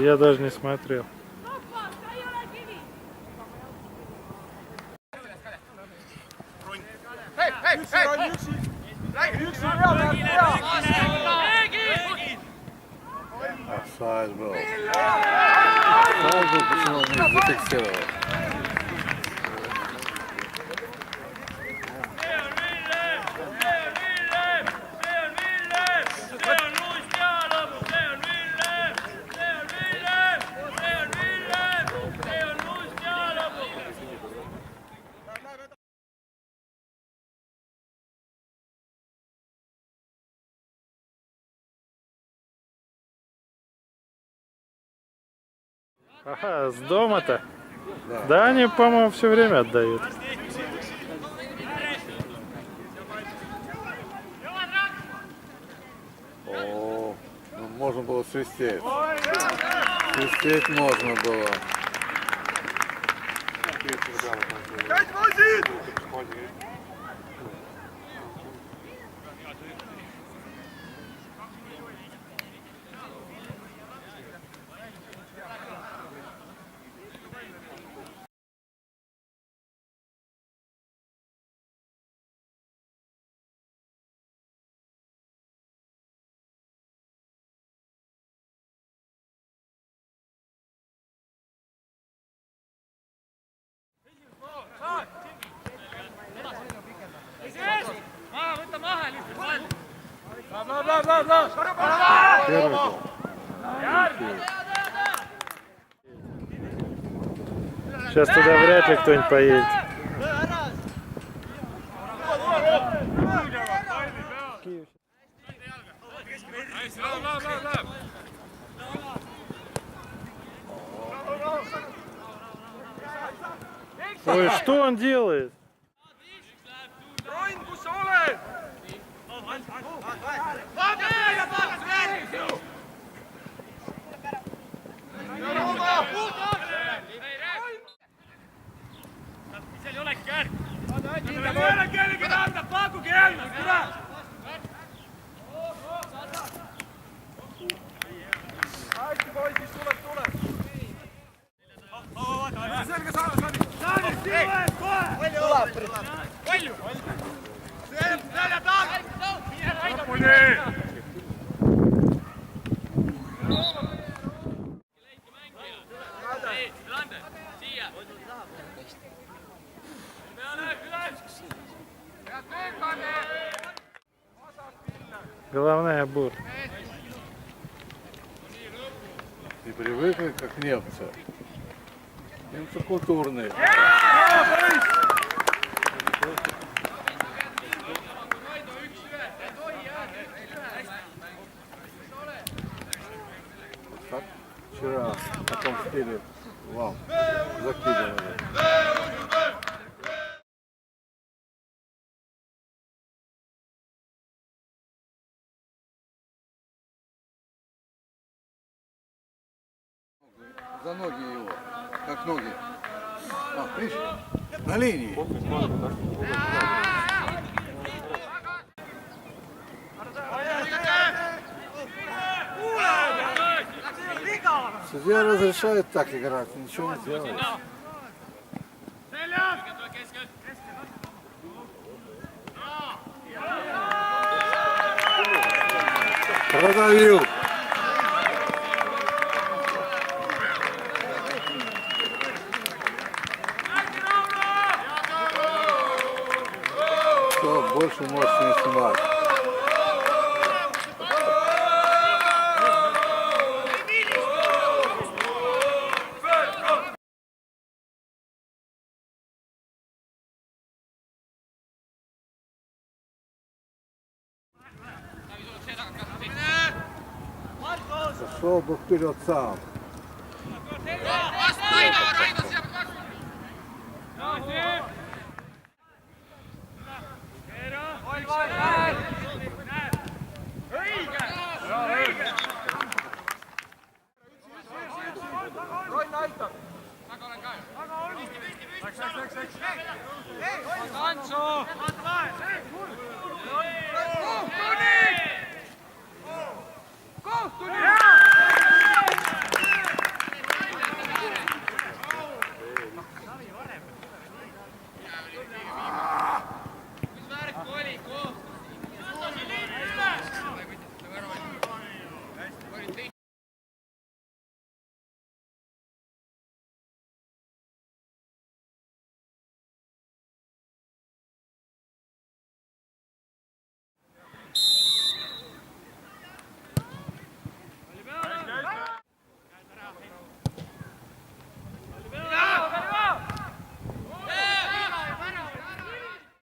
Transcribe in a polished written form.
Я даже не смотрел. Офсайд был. Офсайд был, почему он не зафиксировал? Ага, с дома-то? Да. Да, они, по-моему, все время отдают. О, ну можно было свистеть. Свистеть можно было. Первый гол. Сейчас туда вряд ли кто-нибудь поедет. Ой, что он делает? Головная боль. И привыкли, как немцы. Немцы культурные. Как вчера в таком стиле вам закидывали. За ноги его, как ноги. А, видишь, на линии. Судья разрешает так играть, ничего не делает. Продавил. Все, больше можешь не снимать. Пошел бы вперед сам. Läks.